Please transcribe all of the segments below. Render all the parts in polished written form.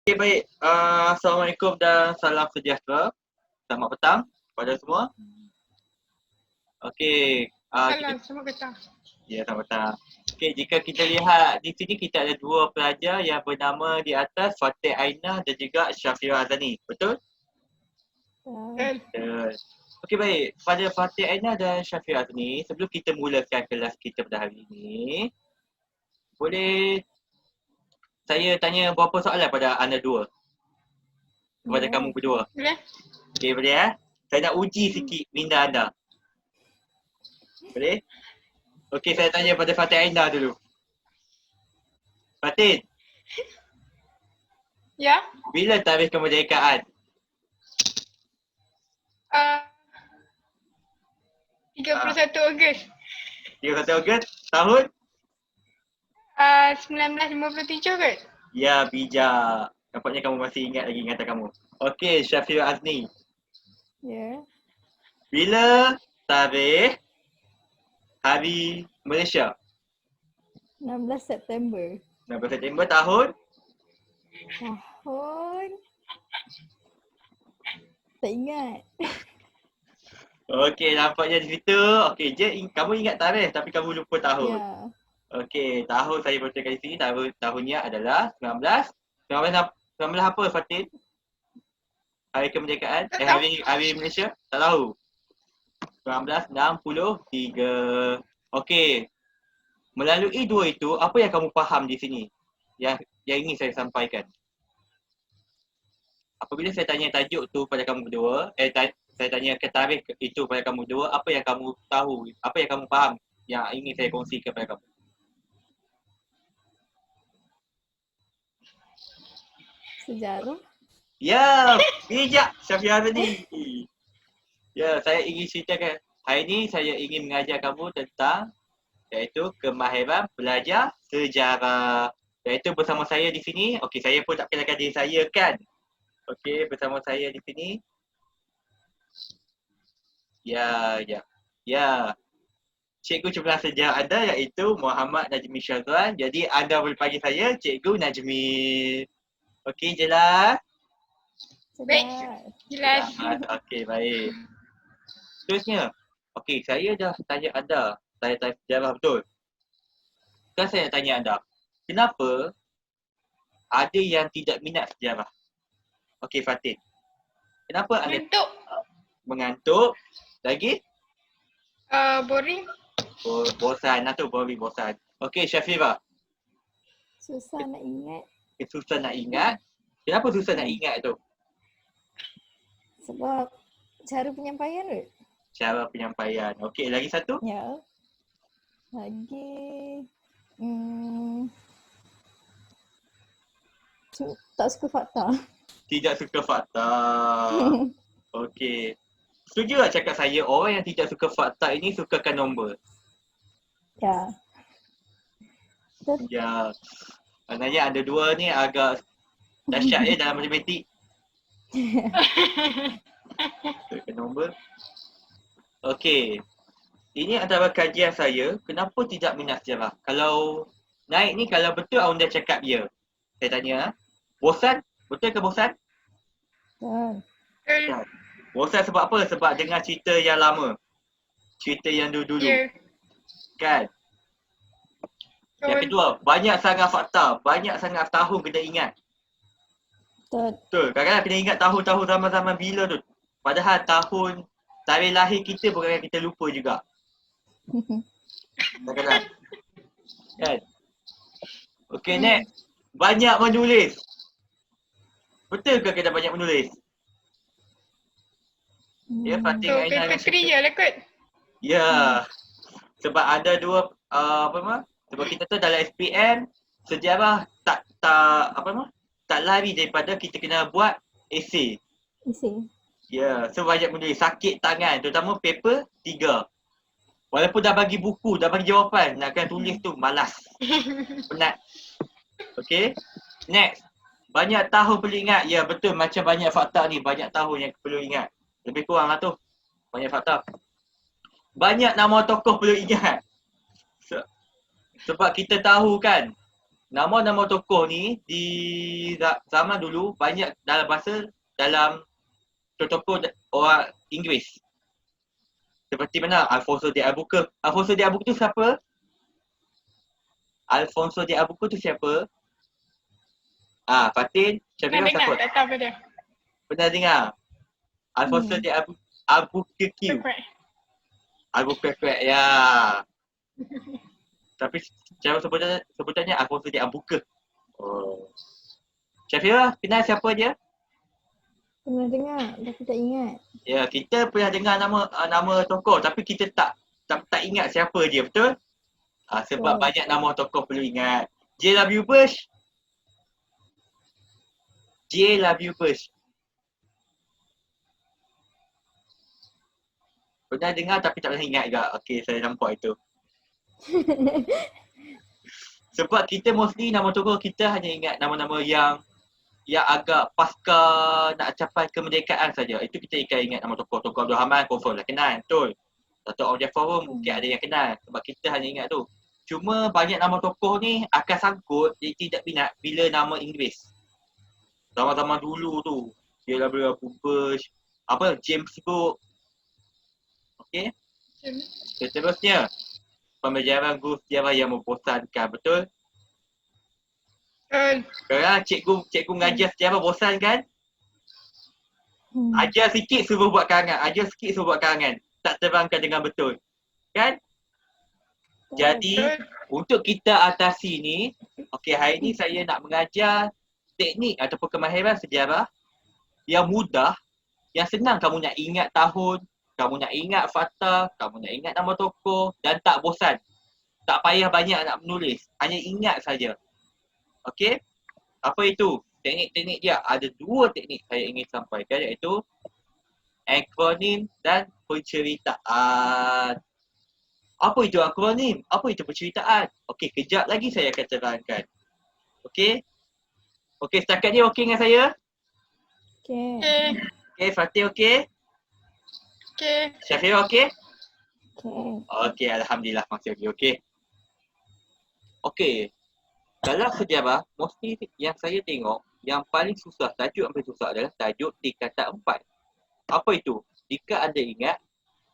Okay, baik. Assalamualaikum dan salam sejahtera. Selamat petang kepada semua. Okey, Salam, selamat petang. ya, selamat petang. Okey, jika kita lihat di sini kita ada dua pelajar yang bernama di atas Fatih Ainah dan juga Syafira Azani. Betul? Betul. Okey, baik. Pada Fatih Ainah dan Syafira Azani, sebelum kita mulakan kelas kita pada hari ini, boleh saya tanya beberapa soalan pada anda dua? Kepada kamu berdua. Boleh? Okey, boleh ya? Saya nak uji sikit minda anda. Boleh? Okey, saya tanya pada Fatih Ainah dulu. Fatin, Ya? bila tarikh kemerdekaan? 31 Ogos 31 Ogos tahun? 1957 ke? Ya, bijak. Nampaknya kamu masih ingat lagi ingatan kamu. Okey, Syafira Azni. Ya. Bila tarikh Hari Malaysia? 16 September. 16 September tahun? Tahun. Tak ingat. Okey, nampaknya di situ. Okey, kamu ingat tarikh tapi kamu lupa tahun. Ya. Okey, tahun saya beritahu di sini, tahunnya adalah 19 apa Fatin? Hari kemerdekaan? Tak tahu. Hari Malaysia? Tak tahu. 1963. Okey. Melalui dua itu, apa yang kamu faham di sini? Yang ingin saya sampaikan. Apabila saya tanya tajuk tu pada kamu berdua, saya tanya ke tarikh itu pada kamu berdua, apa yang kamu tahu, apa yang kamu faham yang ingin saya kongsikan kepada kamu? Sejarah. Ya, bijak Syafira tadi. Ya, saya ingin ceritakan. Hari ini saya ingin mengajar kamu tentang iaitu kemahiran belajar sejarah. Iaitu bersama saya di sini. Okey, saya pun tak kenalkan diri saya kan. Okey, bersama saya di sini. Ya. Cikgu cemerlang sejarah anda iaitu Muhammad Najmi Syazwan. Jadi anda boleh panggil saya Cikgu Najmi. Okey, jelas? Baik, jelas. Okey, baik. Seterusnya, okey, saya dah tanya anda, saya tanya sejarah betul. Sekarang saya nak tanya anda, kenapa ada yang tidak minat sejarah? Okey, Fatin. Kenapa anda mengantuk? Lagi? Boring. Bosan, bosan. Okey, Syafira. Susah nak ingat. Susah nak ingat. Kenapa susah nak ingat tu? Sebab cara penyampaian tu. Cara penyampaian. Okey, lagi satu? Ya. Lagi tak suka fakta. Tidak suka fakta. Okey. Setuju tak cakap saya orang yang tidak suka fakta ini sukakan nombor? Ya. Ya. Maknanya anda dua ni agak dahsyat dalam matematik. Sukakan nombor. Okey. Ini antara kajian saya, kenapa tidak minat sejarah? Kalau naik ni, kalau betul anda cakap ya. Saya tanya, bosan? Betul ke bosan? Ya. Bosan sebab apa? Sebab dengar cerita yang lama. Cerita yang dulu-dulu. Ya. Kan? Yang kedua, banyak sangat fakta. Banyak sangat tahun kena ingat. Betul. Kadang-kadang kena ingat tahun-tahun zaman-zaman bila tu. Padahal tahun, tarikh lahir kita pun kadang kita lupa juga. Kadang-kadang. Kan? Okey, next. Banyak menulis. Betul ke kena banyak menulis? Ya, Fatih So, Ainah paper 3 je lah kot. Ya. Sebab ada dua sebab kita tu dalam SPM sejarah tak lari daripada kita kena buat esei. Ya, so banyak menulis, sakit tangan, terutama paper 3. Walaupun dah bagi buku, dah bagi jawapan, nak kena tulis tu malas. Penat. Okey. Next. Banyak tahun perlu ingat. Ya, betul, macam banyak fakta ni, banyak tahun yang perlu ingat. Lebih kurang lah tu. Banyak fakta. Banyak nama tokoh perlu ingat. Sebab kita tahu kan, nama-nama tokoh ni di zaman dulu banyak dalam tokoh orang Inggeris. Seperti mana? Alfonso de Albuquerque. Alfonso de Albuquerque tu siapa? Alfonso de Albuquerque tu siapa? Fatin, Pernah Syafira dengar, siapa? tak tahu apa dia. Pernah dengar? Alfonso de Albuquerque. Correct. Albuquerque, ya. Tapi cara sebutannya Alfonso de Albuquerque. Oh. Syafira, kenal siapa dia? Pernah dengar tapi tak ingat. Ya, kita pernah dengar nama tokoh tapi kita tak ingat siapa dia, betul? Sebab Betul. banyak nama tokoh perlu ingat. J.W. Bush. J.W. Bush. Pernah dengar tapi tak pernah ingat juga. Okey, saya nampak itu. Sebab kita mostly nama tokoh kita hanya ingat nama-nama yang agak pasca nak capai kemerdekaan saja. Itu kita ingat nama tokoh. Tokoh Abdul Rahman confirm lah kenal, betul. Dato' Awang Jaafar pun mungkin ada yang kenal sebab kita hanya ingat tu. Cuma banyak nama tokoh ni akan sangkut dia tidak minat bila nama Inggeris. Zaman-zaman dulu tu, J.W. Bush, James Cook. Okey. Seterusnya, pembelajaran guru sejarah yang membosankan, betul? Sekarang cikgu mengajar sejarah bosan kan? Ajar sikit suruh buat karangan, tak terangkan dengan betul. Kan? Jadi, untuk kita atasi ni, okey, hari ni saya nak mengajar teknik ataupun kemahiran sejarah yang mudah, yang senang kamu nak ingat tahun, kamu nak ingat fakta, kamu nak ingat nama tokoh dan tak bosan. Tak payah banyak nak menulis, hanya ingat saja. Okey? Apa itu? Teknik-teknik dia. Ada 2 teknik saya ingin sampaikan iaitu akronim dan penceritaan. Apa itu akronim? Apa itu penceritaan? Okey, kejap lagi saya akan terangkan. Okey? Okey, setakat ni okey dengan saya? Okay. Okey, Fatih okey? Okay. Syafira okey? Okay. Okey, alhamdulillah masih okey. Okey. Dalam sejarah, mesti yang saya tengok yang paling susah, tajuk yang paling susah adalah tajuk tingkatan 4. Apa itu? Jika anda ingat,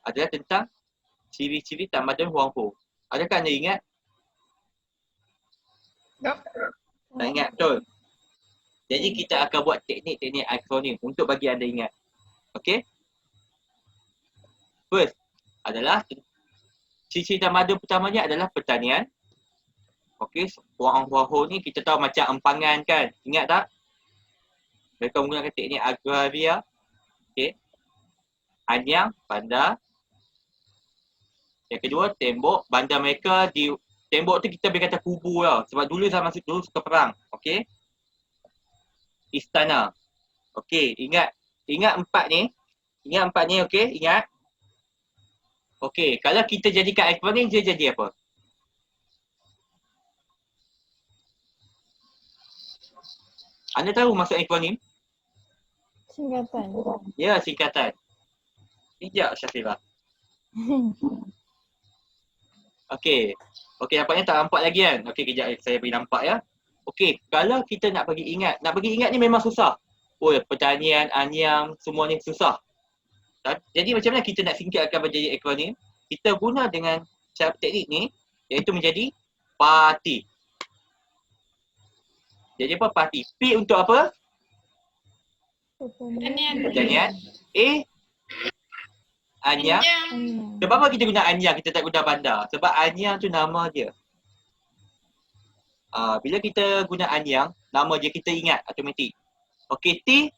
adalah tentang ciri-ciri tamadun Huang Ho. Adakah anda ingat? Tak ingat, betul? Jadi kita akan buat teknik-teknik akronim untuk bagi anda ingat. Okey? First adalah ciri-ciri tamadun pertamanya adalah pertanian. Okey, Huang Ho ni kita tahu macam empangan kan? Ingat tak? Mereka menggunakan teknik agraria. Okey. Anyang, bandar. Yang kedua, tembok. Bandar mereka tembok tu kita boleh kata kubu lah. Sebab dulu zaman dulu suka perang. Okey. Istana. Okey, ingat 4 ni. Ingat 4 ni, okey? Ingat. Okey, kalau kita jadikan akronim dia jadi apa? Anda tahu maksud akronim? Singkatan. Ya, singkatan. Tidak, Syafira. Okey. Okey, nampaknya tak nampak lagi kan? Okey, kejap saya beri nampak ya. Okey, kalau kita nak bagi ingat ni memang susah. Oh, pertanian, anyang, semua ni susah. Jadi macam mana kita nak singkatkan menjadi akronim? Kita guna dengan cara teknik ni, iaitu menjadi parti. Jadi apa parti? P untuk apa? Pertanian. A, anyang. Sebab apa kita guna anyang, kita tak guna bandar? Sebab anyang tu nama dia. Bila kita guna anyang, nama dia kita ingat automatik. Okey, T.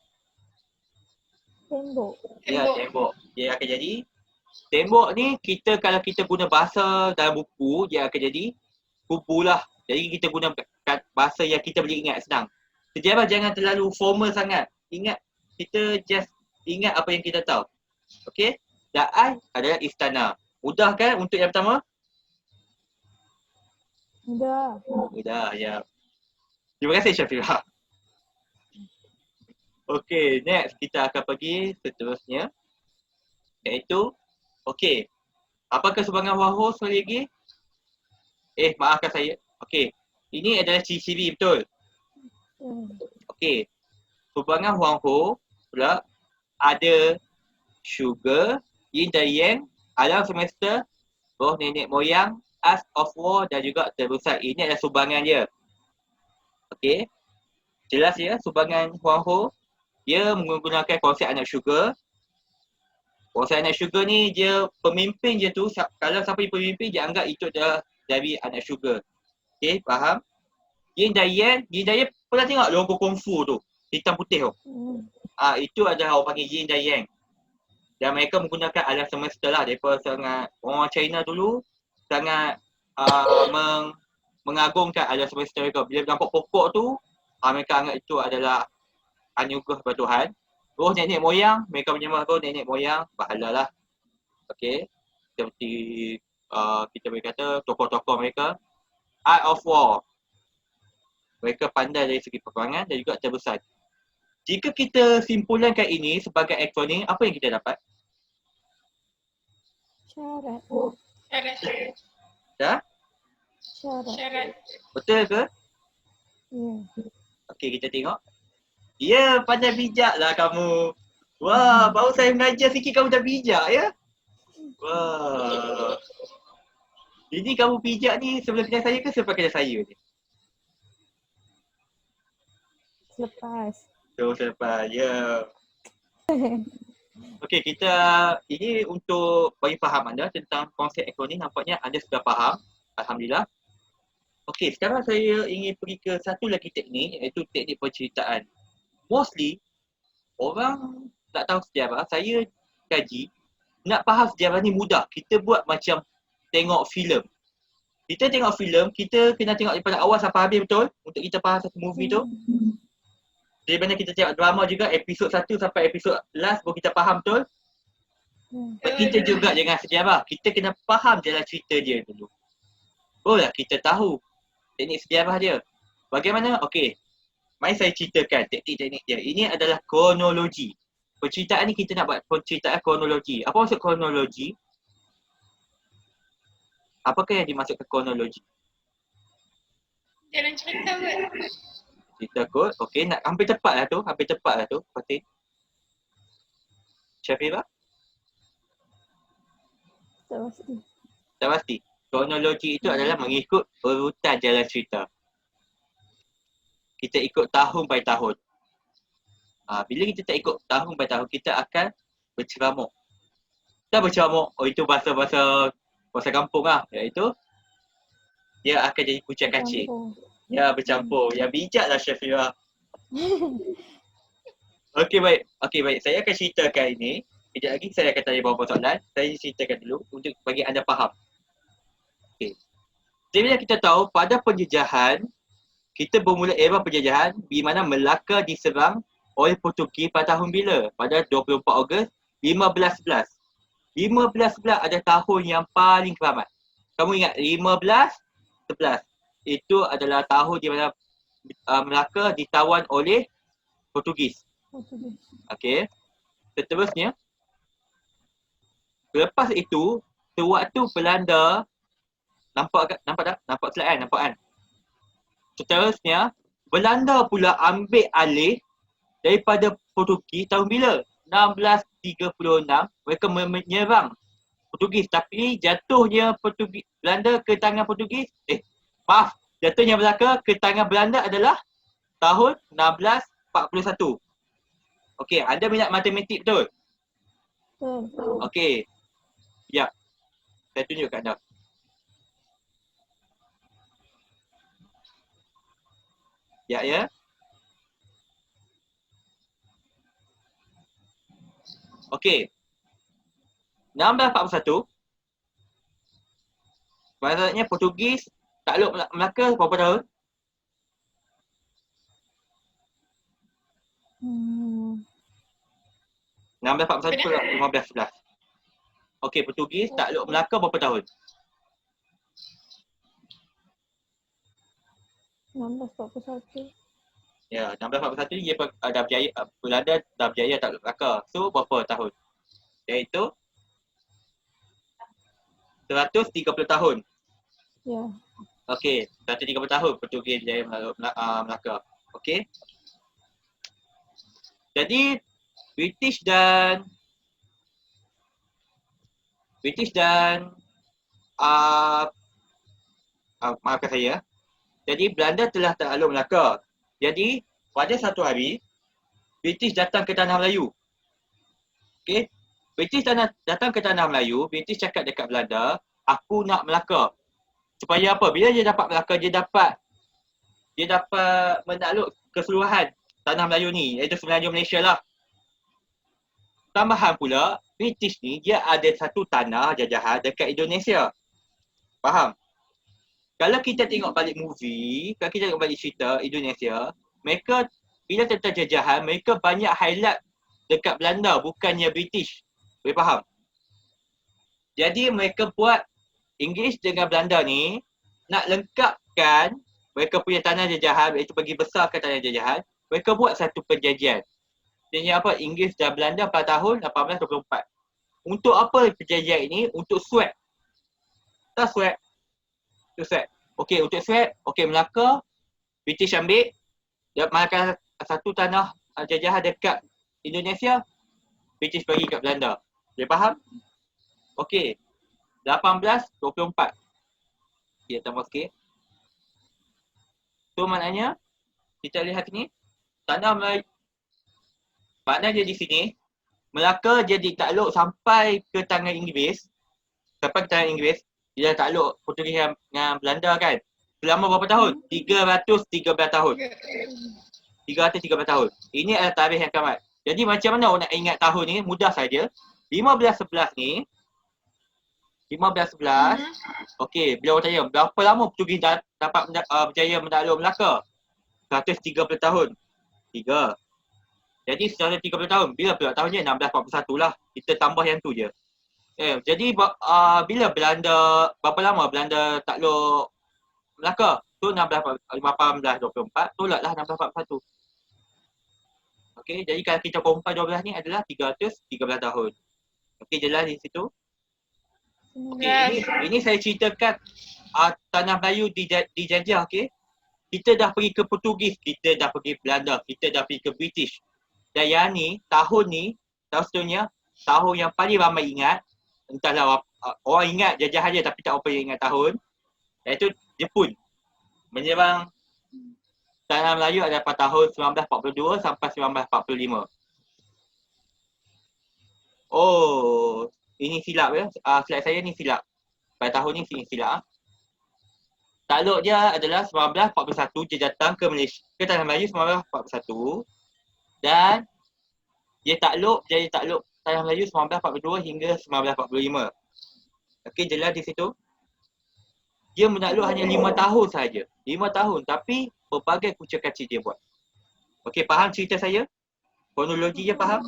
Tembok. Ya, tembok. Dia akan jadi. Tembok ni kalau kita guna bahasa dalam buku, dia akan jadi kubu lah. Jadi kita guna bahasa yang kita boleh ingat senang. Sejarah jangan terlalu formal sangat. Ingat, kita just ingat apa yang kita tahu. Okey? Dan I adalah istana. Mudah kan untuk yang pertama? Mudah, ya. Terima kasih Syafira. Okey, next kita akan pergi seterusnya. Iaitu, okey. Apakah sumbangan Huang Ho sekali lagi? Maafkan saya. Okey. Ini adalah ciri-ciri betul. Okey. Hubungan Huang Ho pula ada sugar, yin dan yang, alam semesta, roh nenek moyang, Art of War dan juga terbesar. Ini adalah sumbangan dia. Okey. Jelas ya, sumbangan Huang Ho. Dia menggunakan konsep anak syurga. Konsep anak syurga ni dia pemimpin je tu. Kalau siapa yang pemimpin, dia anggap itu dah dari anak syurga. Okey, faham? Yin dan Yang pernah tengok logo Kung Fu tu? Hitam putih tu. Itu adalah orang panggil Yin dan Yang. Dan mereka menggunakan alam semesta lah. Mereka sangat, orang China dulu sangat mengagungkan alam semesta mereka. Bila nampak pokok tu, mereka anggap itu adalah anugerah daripada Tuhan. Roh nenek moyang, mereka menyembah roh nenek moyang, bahala lah. Okey. Seperti kita boleh kata tokoh-tokoh mereka. Art of War. Mereka pandai dari segi peperangan dan juga terbesar. Jika kita simpulankan ini sebagai akronim, apa yang kita dapat? Syarat. Syarat. Dah? Syarat. Syarat. Betul ke? Ya. Okey, kita tengok. Ya, pandai bijak lah kamu. Wah, baru saya mengajar sikit kamu dah bijak ya? Wah. Ini kamu bijak ni sebelum kenal saya ke selepas kenal saya ni? Selepas. Selepas, ya. Okey, ini untuk bagi faham anda tentang konsep akronim. Nampaknya anda sudah faham. Alhamdulillah. Okey, sekarang saya ingin pergi ke satu lagi teknik, iaitu teknik penceritaan. Mostly, orang tak tahu sejarah. Saya kaji, nak faham sejarah ni mudah. Kita buat macam tengok filem. Kita tengok filem, kita kena tengok daripada awal sampai habis betul untuk kita faham satu movie tu. Dari mana kita tengok drama juga, episod 1 sampai episod last baru kita faham betul. Kita juga dengan sejarah, kita kena faham jalan cerita dia dulu. Barulah kita tahu teknik sejarah dia. Bagaimana? Okey, mari saya ceritakan teknik-teknik dia. Ini adalah kronologi. Penceritaan ni kita nak buat penceritaan kronologi. Apa maksud kronologi? Apakah yang dimaksudkan kronologi? Jalan cerita kot. Cerita kot. Okey, nak hampir tepat lah tu. Fatin. Syafira? Tak pasti. Tak pasti. Kronologi itu adalah mengikut urutan jalan cerita. Kita ikut tahun by tahun. Bila kita tak ikut tahun by tahun, kita akan berceramuk. Kita berceramuk, itu bahasa kampung lah. Iaitu, dia akan jadi kucing kacing. Ya, bercampur. Ya, bijak lah Syafira. Okey, baik. Saya akan ceritakan ini. Sekejap lagi saya akan tanya beberapa soalan. Saya ceritakan dulu untuk bagi anda faham. Okey. Jadi bila kita tahu pada penjejahan, kita bermula era penjejahan di mana Melaka diserang oleh Portugis pada tahun bila? Pada 24 Ogos 1511. 1511 ada tahun yang paling keramat. Kamu ingat 1511. Itu adalah tahun di mana Melaka ditawan oleh Portugis. Okey. Seterusnya, selepas itu, sewaktu Belanda nampak tak? Nampak slide kan? Seterusnya, Belanda pula ambil alih daripada Portugis tahun bila? 1636, mereka menyerang Portugis, tapi jatuhnya Belanda ke tangan Portugis, jatuhnya Melaka ke tangan Belanda adalah tahun 1641. Okey, anda minat matematik betul? Okey. Ya. Saya tunjuk kat anda. Ya. Okey. 1641. Maksudnya Portugis takluk Melaka berapa tahun? 1641 ke 1511. Okey, Portugis takluk Melaka berapa tahun? 1641. Ya, 1641 dia dah berjaya, Belanda dah berjaya takluk Melaka. So, berapa tahun? Iaitu 130 tahun. Ya. Okey, 130 tahun Portugis berjaya Melaka. Okey. Jadi British dan uh, maafkan saya. Jadi Belanda telah takluk Melaka. Jadi pada satu hari British datang ke tanah Melayu. Okey. British datang ke tanah Melayu, British cakap dekat Belanda, aku nak Melaka. Supaya apa? Bila dia dapat Melaka, dia dapat menakluk keseluruhan tanah Melayu ni, iaitu semenanjung Malaysia lah. Tambahan pula, British ni dia ada satu tanah jajahan dekat Indonesia. Faham? Kalau kita tengok balik movie, kalau kita tengok balik cerita Indonesia, mereka bila tentang jajahan, mereka banyak highlight dekat Belanda, bukannya British. Boleh faham? Jadi mereka buat Inggeris dengan Belanda ni nak lengkapkan mereka punya tanah jajahan, iaitu bagi besarkan tanah jajahan, mereka buat satu perjanjian. Perjanjian apa? Inggeris dan Belanda pada tahun 1824. Untuk apa perjanjian ini? Untuk swap. Tak swap. Untuk swap. Okey, untuk swap, okey Melaka, British ambil, dia makan satu tanah jajahan dekat Indonesia, British bagi kat Belanda. Boleh faham? Okey. 1824. Kita tambah sikit. So maknanya, kita lihat ni, tanah Melayu, maknanya di sini, Melaka jadi takluk sampai ke tangan Inggeris, sampai ke tangan Inggeris, dia dah takluk Portugis dengan Belanda kan. Selama berapa tahun? 313 tahun. 313 tahun. Ini adalah tarikh yang kamat. Jadi macam mana orang nak ingat tahun ni? Mudah saja. 1511 ni, 1511, okey, bila orang tanya, berapa lama Portugis dapat berjaya menakluk Melaka? 130 tahun. 3. Jadi 130 tahun. Bila pula tahunnya? 1641 lah. Kita tambah yang tu je. Jadi bila Belanda, berapa lama Belanda takluk Melaka? Tu 1824, tolaklah 1641. Okey, jadi kalau kita compare 12 ni adalah 313 tahun. Okey, jelas di situ? Okey, ini saya ceritakan tanah Melayu dijajah, okey. Kita dah pergi ke Portugis, kita dah pergi Belanda, kita dah pergi ke British. Dan yang ni, tahun seterusnya, tahun yang paling ramai ingat, entahlah orang ingat jajahan je tapi tak apa yang ingat tahun, iaitu Jepun menyerang tanah Melayu adalah pada tahun 1942 sampai 1945. Oh, ini silap ya. Slide saya ni silap. Pada tahun ni sini silap. Takluk dia adalah 1941, dia datang ke Malaysia, ke tanah Melayu 1941 dan dia jadi takluk tanah Melayu 1942 hingga 1945. Okey, jelas di situ. Dia menakluk hanya 5 tahun saja. 5 tahun tapi pelbagai kucing kacir dia buat. Okey, faham cerita saya? Kronologi dia faham?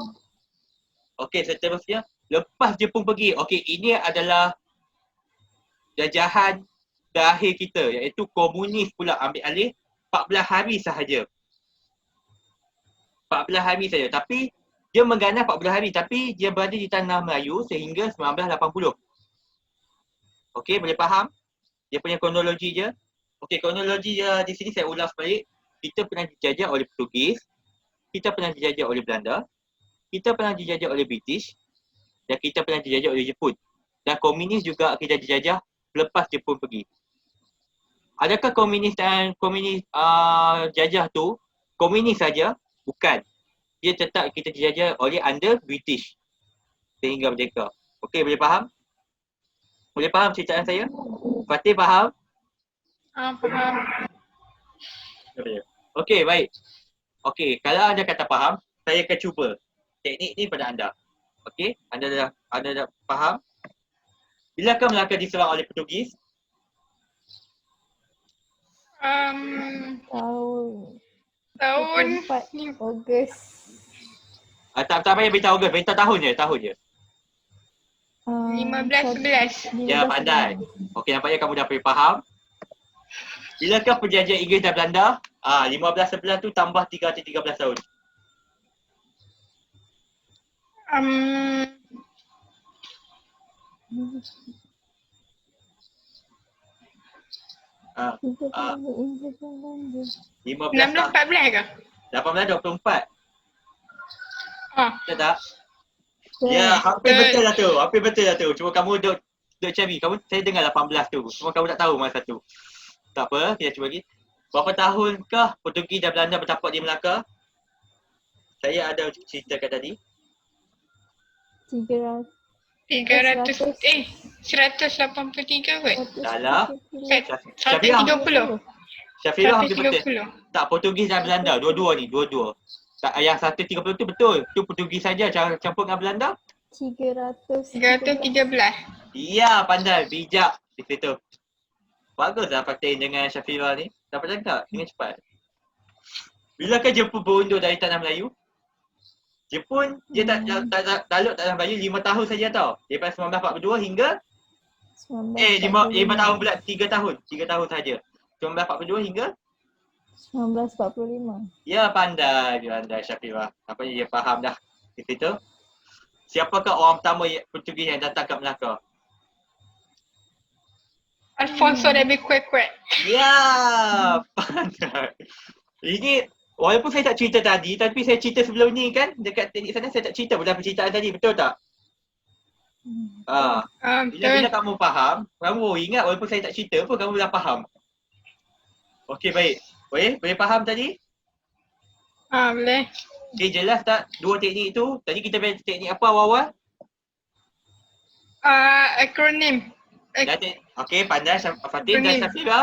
Okey, seterusnya lepas Jepun pergi. Okey, ini adalah jajahan terakhir kita, iaitu komunis pula ambil alih 14 hari sahaja. 14 hari saja. Tapi dia mengganas 14 hari tapi dia berada di tanah Melayu sehingga 1980. Okey, boleh faham? Dia punya kronologi je. Okey, kronologi dia di sini saya ulas balik. Kita pernah dijajah oleh Portugis, kita pernah dijajah oleh Belanda, kita pernah dijajah oleh British dan kita pernah dijajah oleh Jepun. Dan komunis juga kita dijajah lepas Jepun pergi. Adakah komunis dan komunis jajah tu komunis saja? Bukan. Dia tetap kita dijajah oleh under British sehingga merdeka. Okey, boleh faham? Boleh faham cerita saya? Fatih faham? Faham. Okey, baik. Okey, kalau anda kata faham, saya akan cuba teknik ni pada anda. Okey, anda dah faham? Bilakah Melaka diserang oleh Portugis? Tahun 4 Ogos. Tak payah beritahu Ogos, beritahu tahun je. 1511. Ya, pandai. Okey, nampaknya kamu dah faham. Bilakah perjanjian Inggeris dan Belanda? 1511 tu tambah 313 tahun. Kita Ah, tak ambil injection ganja. 15 16, 14 ke? 18, 24. Oh, Betul tak? Betul. Ya, hampir Betul. betul lah tu. Hampir betul lah tu. Cuma kamu duk cari. Saya dengar 18 tu. Cuma kamu tak tahu masa tu. Tak apa, kita cuba lagi. Berapa tahunkah Portugis dan Belanda bertapak di Melaka? Saya ada ceritakan tadi. 300. 300, 183 kot? Salah. 130. Syafira hampir betul. 130. Tak, Portugis dan Belanda. Dua-dua ni, dua-dua. Tak, yang 130 tu betul. Tu Portugis saja campur dengan Belanda. 300. 313. Ya, pandai. Bijak. Di situ. Baguslah Fatin dengan Syafira ni. Dapat cakap dengan cepat. Bilakah Jepun berundur dari tanah Melayu? Jepun, dia tak takluk tanah Melayu 5 tahun saja tau. Daripada 1942 hingga 5 tahun pula, 3 tahun. 3 tahun saja. 1942 hingga 1945. ya pandai Syafira. Nampaknya dia faham dah di situ. Siapakah orang pertama Portugis yang datang ke Melaka? Alfonso de Bequequet. Ya, pandai. Ini walaupun saya tak cerita tadi, tapi saya cerita sebelum ni kan, dekat teknik sana saya tak cerita dalam penceritaan tadi, betul tak? Bila Betul. kamu faham, kamu ingat walaupun saya tak cerita pun kamu dah faham. Okey, baik. Boleh faham tadi? Boleh. Okey, jelas tak dua teknik tu? Tadi kita belajar teknik apa awal-awal? Akronim. Okey, pandai Fatin dan Akronim. Syafira.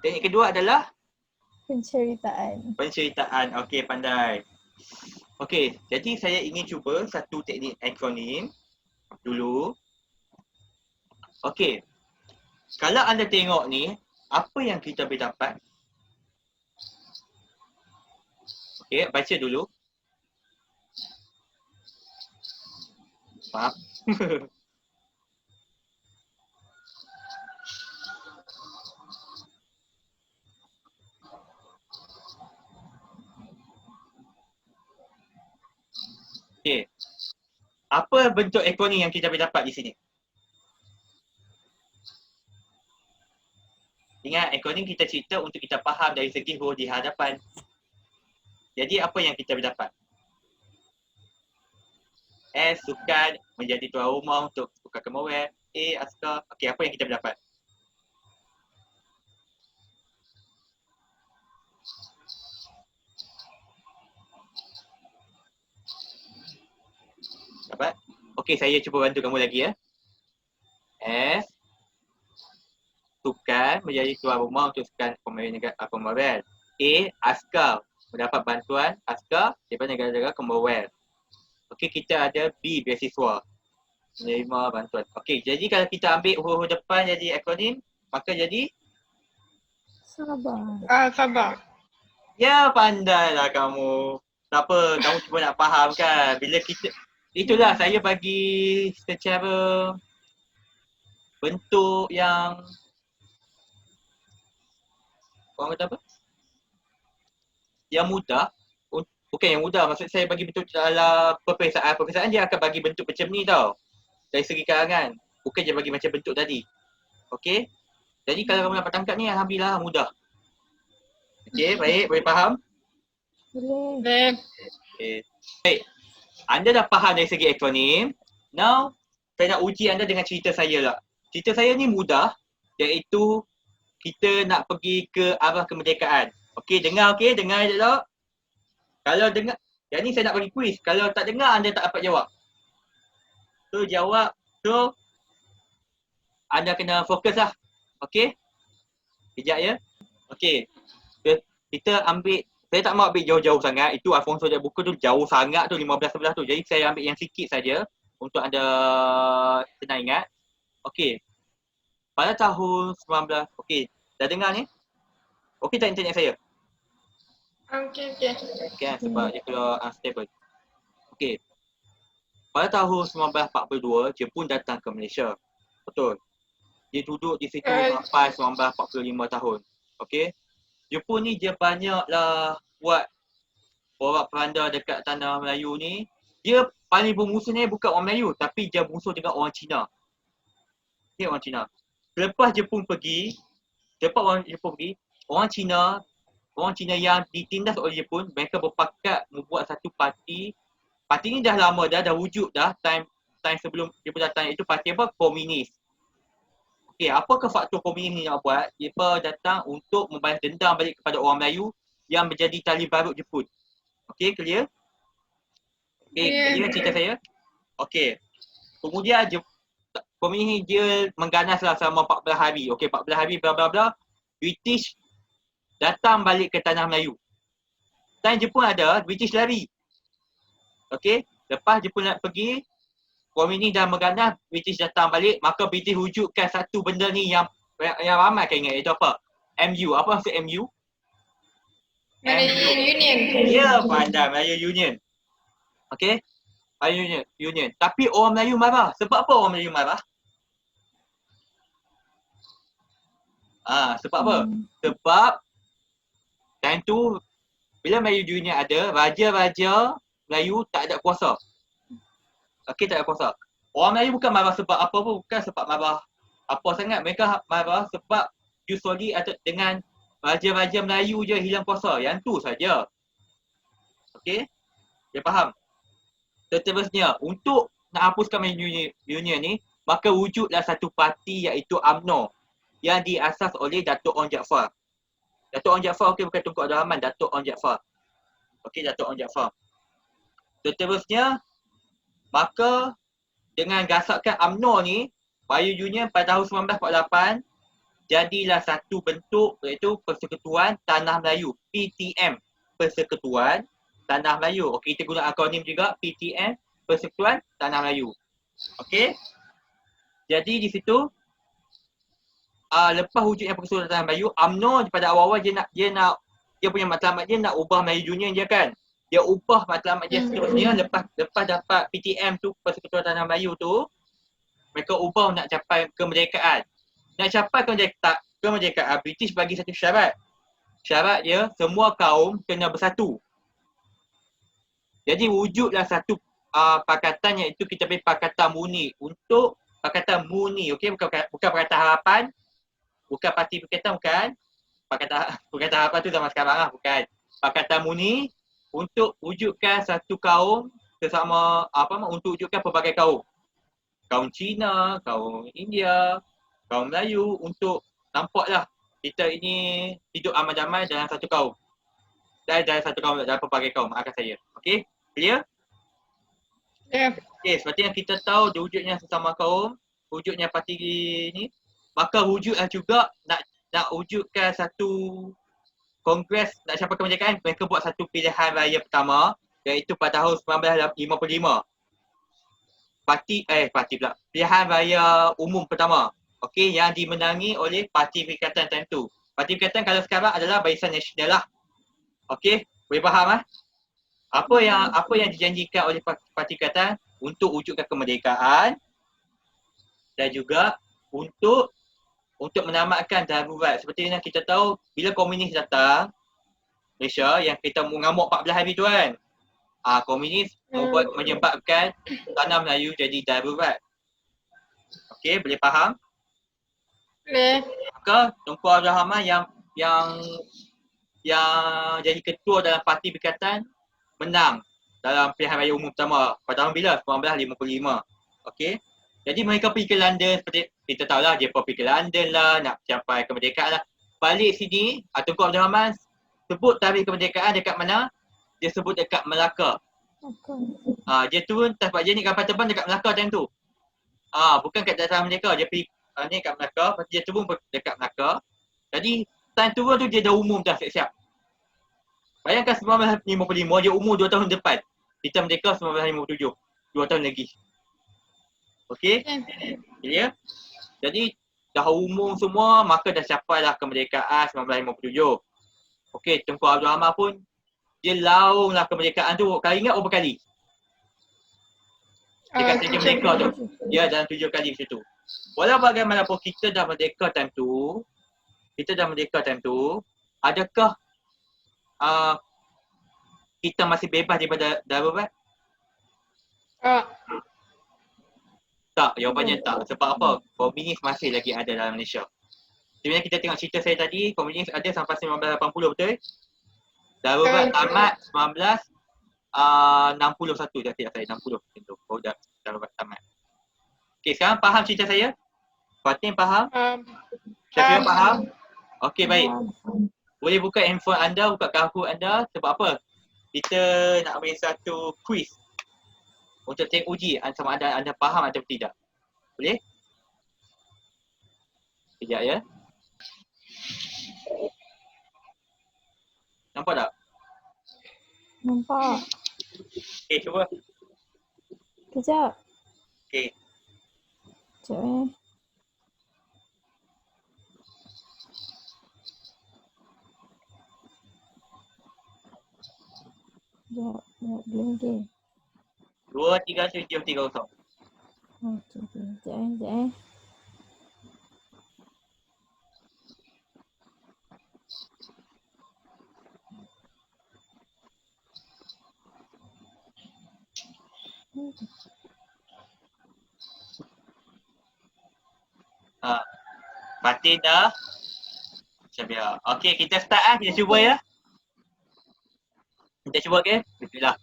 Teknik kedua adalah Penceritaan. Okey, pandai. Okey, jadi saya ingin cuba satu teknik akronim dulu. Okey. Kalau anda tengok ni, apa yang kita boleh dapat? Okey, baca dulu. Maaf. Okey. Apa bentuk akronim yang kita boleh dapat di sini? Ingat, akronim kita cerita untuk kita faham dari segi huruf di hadapan. Jadi apa yang kita boleh dapat? S, sukan, menjadi tuan rumah untuk buka Commonwealth. A, askar. Okey, apa yang kita boleh dapat? Dapat? Okey, saya cuba bantu kamu lagi ya. S, sukan, menjadi tuan rumah untuk sukan Commonwealth. A, askar, mendapat bantuan askar daripada negara-negara Commonwealth. Okey, kita ada B, beasiswa, menerima bantuan. Okey, jadi kalau kita ambil huruf depan jadi akronim, maka jadi Sabar. Sabar. ya, pandailah kamu. Tak apa, kamu cuma nak faham kan. Bila kita, itulah saya bagi secara bentuk yang orang kata apa? Yang mudah. Bukan yang mudah, maksud saya bagi bentuk dalam peperiksaan. Peperiksaan dia akan bagi bentuk macam ni tau. Dari segi karangan. Bukan dia bagi macam bentuk tadi. Okey? Jadi kalau kamu dapat tangkap ni, alhamdulillah mudah. Okey, baik. Boleh faham? Boleh. Okay. Baik. Anda dah faham dari segi akronim. Now, saya nak uji anda dengan cerita saya lah. Cerita saya ni mudah. Iaitu, kita nak pergi ke arah kemerdekaan. Okey, dengar okey? Dengar je tak? Kalau dengar, yang ni saya nak bagi kuis. Kalau tak dengar, anda tak dapat jawab. So, jawab. So, anda kena fokus lah. Okey? Sekejap ya. Okey. Kita ambil, saya tak mau ambil jauh-jauh sangat. Itu Alfonso dia buku tu jauh sangat tu, 15-11 tu. Jadi saya ambil yang sikit saja untuk anda senang ingat. Okey. Pada tahun 19, okey. Dah dengar ni? Okey tak internet saya? Okey. Okey, sebab dia keluar unstable. Okey. Pada tahun 1942, Jepun datang ke Malaysia. Betul. Dia duduk di situ sampai 1945 tahun. Okey. Jepun ni dia banyaklah buat porak-poranda dekat tanah Melayu ni. Dia paling bermusuhnya bukan orang Melayu, tapi dia musuh dengan orang Cina. Okey, orang Cina. Selepas Jepun pergi, cepat orang Jepun pergi, orang Cina yang ditindas oleh Jepun, mereka berpakat membuat satu parti. Parti ni dah lama dah wujud dah, time sebelum Jepun datang, iaitu parti apa? Komunis. Okey, apakah faktor komunis ni nak buat? Mereka datang untuk membalas dendam balik kepada orang Melayu yang menjadi tali barut Jepun. Okey, clear? Okey, clear cerita saya? Okey. Kemudian komunis ni dia mengganaslah selama 14 hari. Okey, 14 hari bla bla bla. British datang balik ke tanah Melayu. Time Jepun ada, British lari. Okey, lepas Jepun nak pergi, komunis dah mengganas, British datang balik, maka British wujudkan satu benda ni yang ramai akan ingat, iaitu apa? MU. Apa maksud MU? Malayan Union. Ya, pandai, Malaya Union. Okey, Malaya Union. Tapi orang Melayu marah. Sebab apa orang Melayu marah? Sebab apa? Sebab time tu bila Melayu Union ada, raja-raja Melayu tak ada kuasa. Okey, tak ada kuasa. Orang Melayu bukan marah sebab apa pun, bukan sebab marah apa sangat. Mereka marah sebab usually dengan raja-raja Melayu je hilang kuasa. Yang tu saja. Okey? Dia faham? Seterusnya, untuk nak hapuskan Melayu Union ni, maka wujudlah satu parti iaitu UMNO yang diasas oleh Datuk Onn Jaafar. Datuk Onn Jaafar, okey, bukan Tunku Abdul Rahman, Datuk Onn Jaafar. Okey, Datuk Onn Jaafar. Seterusnya, maka dengan gasakan UMNO ni, Melayu Union pada tahun 1948 jadilah satu bentuk iaitu Persekutuan Tanah Melayu, PTM, Persekutuan Tanah Melayu. Okey, kita guna akronim juga, PTM, Persekutuan Tanah Melayu. Okey. Jadi di situ lepas wujudnya Persekutuan Tanah Melayu, UMNO pada awal-awal dia punya matlamat dia nak ubah Melayu Union dia kan. Dia ubah matlamat dia seterusnya lepas dapat PTM tu, Persekutuan Tanah Melayu tu, mereka ubah nak capai kemerdekaan. Nak capai kemerdekaan, British bagi satu syarat. Syarat dia, semua kaum kena bersatu. Jadi wujudlah satu pakatan iaitu kita panggil Pakatan Muni. Untuk Pakatan Muni, okey, bukan Pakatan Harapan, bukan Parti Perikatan, bukan. Pakatan Harapan tu zaman sekarang lah, bukan. Pakatan Muni untuk wujudkan satu kaum bersama untuk wujudkan pelbagai kaum. Kaum Cina, kaum India, kaum Melayu, untuk nampaklah kita ini hidup aman damai dalam satu kaum. Dalam satu kaum, dalam pelbagai kaum, maafkan saya. Okey, clear? Ya. Okey, seperti yang kita tahu wujudnya sesama kaum, wujudnya parti ni, maka wujudlah juga nak wujudkan satu Kongres nak capai kemerdekaan, mereka buat satu pilihan raya pertama, iaitu pada tahun 1955. Pilihan raya umum pertama. Okey, yang dimenangi oleh Parti Perikatan time tu. Parti Perikatan kalau sekarang adalah Barisan Nasional lah. Okey, boleh faham ah? Apa yang dijanjikan oleh Parti Perikatan untuk wujudkan kemerdekaan dan juga untuk menamatkan darurat. Seperti yang kita tahu, bila komunis datang Malaysia, yang kita mengamuk 14 hari tu kan, komunis menyebabkan tanah Melayu jadi darurat. Okey, boleh faham? Boleh. Maka Tunku Abdul Rahman yang jadi ketua dalam Parti Perikatan menang dalam pilihan raya umum pertama pada tahun bila? 1955. Okey. Jadi mereka pergi ke London, seperti kita tahu lah, dia pergi ke London lah, nak capai kemerdekaan lah. Balik sini, Tunku Abdul Rahman sebut tarikh kemerdekaan dekat mana? Dia sebut dekat Melaka. Dia turun sebab dia ni kapal terbang dekat Melaka time tu. Bukan kat daerah Merdeka, dia pergi ni kat Melaka, lepas dia turun dekat Melaka. Jadi time turun tu dia dah umum dah siap-siap. Bayangkan 1955, dia umur 2 tahun depan. Kita merdeka 1957, 2 tahun lagi. Okey? Clear? Jadi dah umum semua, maka dah capailah kemerdekaan 1957. Okey, Tunku Abdul Rahman pun dia launglah kemerdekaan tu. Kali ingat berapa kali? Dia kata dia merdeka tu. Dia dalam 7 kali macam tu. Walau bagaimanapun kita dah merdeka time tu, adakah kita masih bebas daripada darurat? Tak, jawapannya tak. Sebab apa? Komunis masih lagi ada dalam Malaysia. Sebenarnya kita tengok cerita saya tadi, komunis ada sampai 1980 betul? Darurat tamat 1961 dah tidak saya, 60 macam tu. Oh dah darurat tamat. Okey, sekarang faham cerita saya? Fatin faham? Syafira faham? Okey, baik. Boleh buka handphone anda, buka Kahoot anda. Sebab apa? Kita nak ambil satu quiz untuk tengok uji sama ada anda faham atau tidak. Boleh? Sekejap ya. Nampak tak? Nampak. Okey, cuba. Kejap. Okey. Kejap. Kejap. Belum lagi. 2, 3, 7, 3, 0. Okey. Kejap. Fatin dah. Syafira. Okey, kita start kita cuba ya. Kita cuba okey. Bismillah.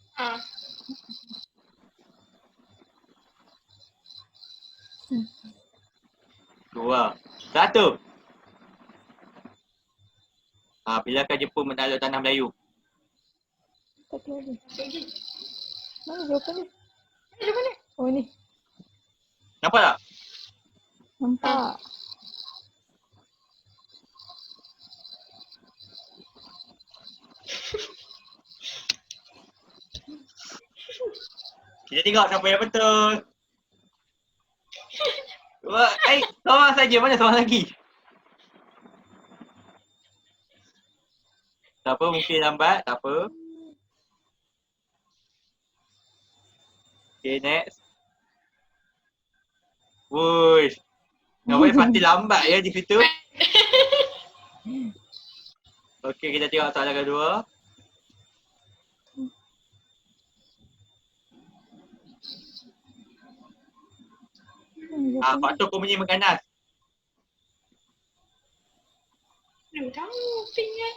Dua. Satu. Bilakah Jepun menakluk tanah Melayu? Tak kira lagi. Mana jawapan ni? Oh ni. Nampak tak? Nampak. Kita tengok siapa yang betul. Seorang saja. Mana seorang lagi? Tak apa, mungkin lambat. Tak apa. Okay, next. Wush. Nampak Fatin lambat ya di situ. Okey, kita tengok soalan kedua. Faktor komunis mengganas. Tahu pingat.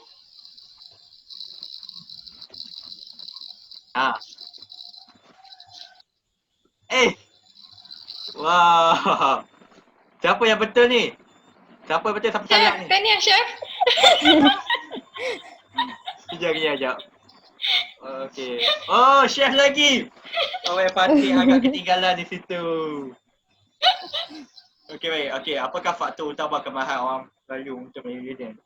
Wah. Siapa yang betul ni? Siapa yang betul, siapa salah Chef, ni? tahniah Chef. Kejap. Okey. Oh, chef lagi. Awak Fatin agak ketinggalan di situ. Okey, baik. Okey, apakah faktor utama kemahiran orang Melayu untuk ingredient?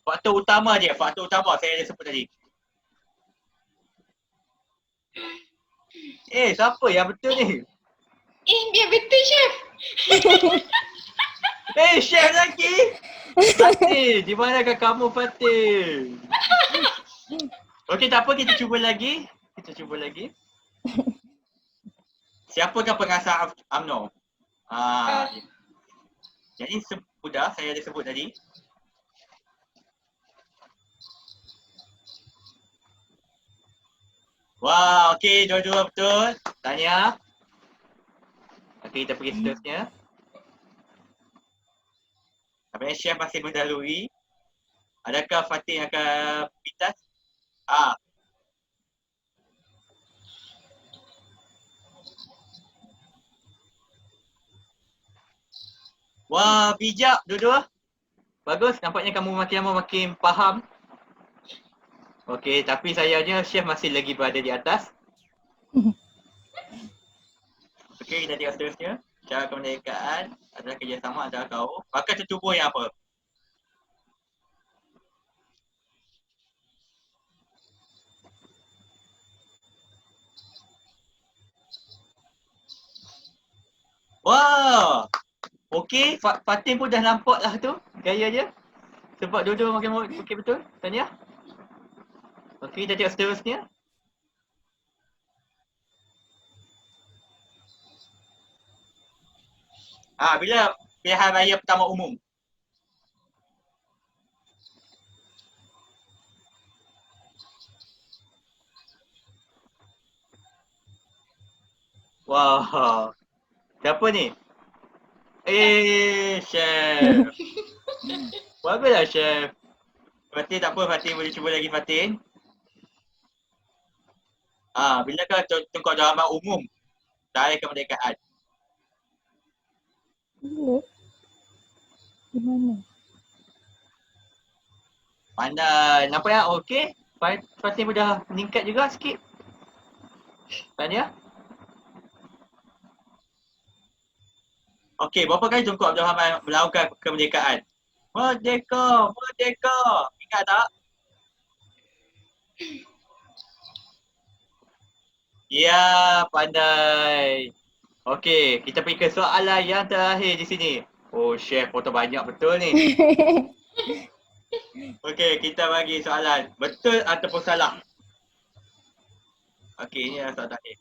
Faktor utama je, faktor utama saya dah sebut tadi. Siapa yang betul ni? Dia betul Chef. Chef lagi. Fatin, di manakah kamu Fatin? Okey, tak apa, kita cuba lagi. Siapakah pengasas UMNO? Jadi sudah saya ada sebut tadi. Wah, okey, dua-dua betul. Tahniah. Okey, kita pergi seterusnya. Apabila Chef masih mendahului, adakah Fatin akan pintas? Wah, bijak dua-dua. Bagus, nampaknya kamu makin lama makin faham. Okey, tapi sayangnya Chef masih lagi berada di atas. Okey, kita tengok seterusnya. Cara kemerdekaan adalah kerjasama antara kaum. Maka tertubuh yang apa? Wah! Okey, Fatin pun dah nampak lah tu gaya dia. Sebab dua-dua makin okey betul. Tahniah. Okey, kita tengok seterusnya. Bila pilihan raya pertama umum? Wah. Siapa ni? Chef. Baguslah Chef. Fatin tak apa, Fatin boleh cuba lagi Fatin. Bilakah Tengku Abdul Rahman umum tarian kemerdekaan? Bila? Di mana? Pandai. Nampak ya? Okey. Fatin pun dah meningkat juga sikit. Tanya. Okey, berapa kali Tunku Abdul Rahman melakukan kemerdekaan? Merdeka, merdeka. Ingat tak? Ya, pandai. Okey, kita pergi ke soalan yang terakhir di sini. Oh, Chef foto banyak betul ni. Okey, kita bagi soalan. Betul ataupun salah? Okey, ini adalah soalan terakhir.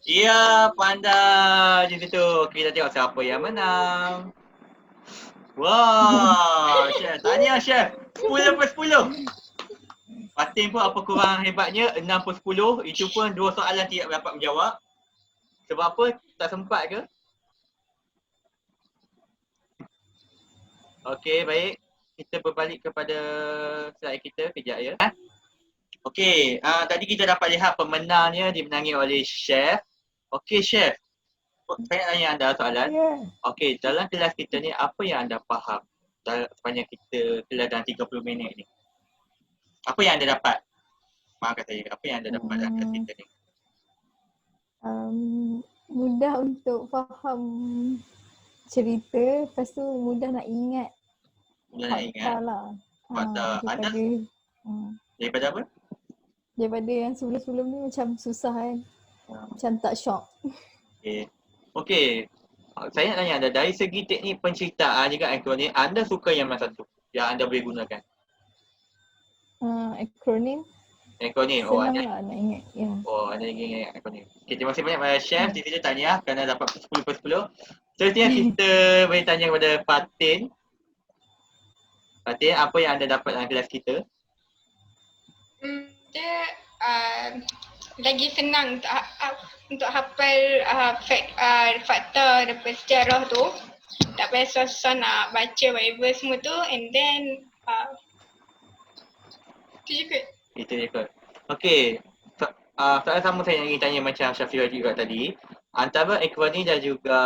Ya, pandai di situ. Kita tengok siapa yang menang. Wah, Chef. Tahniah Chef. 10/10. Fatin pun apa kurang hebatnya 6/10. Itu pun 2 soalan tidak dapat menjawab. Sebab apa? Tak sempat ke? Okey, baik. Kita berbalik kepada slide kita kejap ya. Okey, tadi kita dapat lihat pemenangnya dimenangi oleh Chef. Okey Chef, saya tanya anda soalan. Ya. Okey, dalam kelas kita ni apa yang anda faham sepanjang kita kelas dalam 30 minit ni? Apa yang anda dapat? Maafkan saya, apa yang anda dapat dalam kelas kita ni? Mudah untuk faham cerita, lepas tu mudah nak ingat Mudah nak ingat? lah. Fakta. Anda? Daripada apa? Daripada yang sebelum-sebelum ni macam susah kan. Macam tak shock. Okey. Saya nak tanya anda, dari segi teknik penceritaan juga akronim, anda suka yang mana satu yang anda boleh gunakan? Akronim Akronim. senang lah nak ingat. Ya. Anda ingat akronim. Okay, terima kasih banyak pada Chef. Di sini tahniah kerana dapat 10/10. Seterusnya kita boleh tanya kepada Fatin. Fatin, apa yang anda dapat dalam kelas kita? Dia lagi senang untuk hafal fakta daripada sejarah tu. Tak payah susah nak baca Bible semua tu, and then itu je kot. Itu je kot. Okey. Soalan sama saya ingin tanya macam Syafira juga tadi. Antara akronim dan juga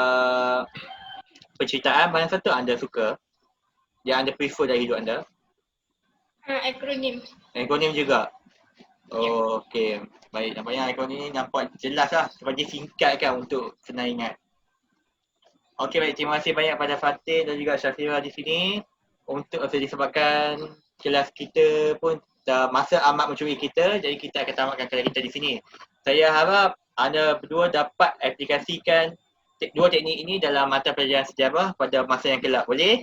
penceritaan, mana satu anda suka? Yang anda prefer dari hidup anda? Akronim. Akronim juga? Oh, okey. Baik, nampaknya akronim ni nampak jelas lah. Sebab dia singkat kan untuk senang ingat. Okey, baik. Terima kasih banyak pada Fatin dan juga Syafira di sini. Untuk disebabkan kelas kita pun dah masa amat mencuri kita, jadi kita akan tamatkan kelas kita di sini. Saya harap anda berdua dapat aplikasikan dua teknik ini dalam mata pelajaran sejarah pada masa yang kelak. Boleh?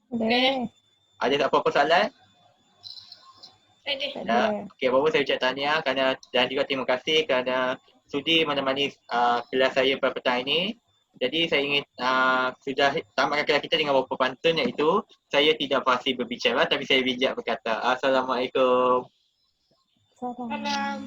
Boleh. Ada apa-apa soalan? Tak ada. Tak ada. Okey, apa-apa saya ucap tahniah dan juga terima kasih kerana sudi menemani kelas saya pada petang ini. Jadi saya ingin sudah tamatkan kelas kita dengan beberapa pantun, iaitu saya tidak fasih berbicara tapi saya bijak berkata. Assalamualaikum. Salam. Salam.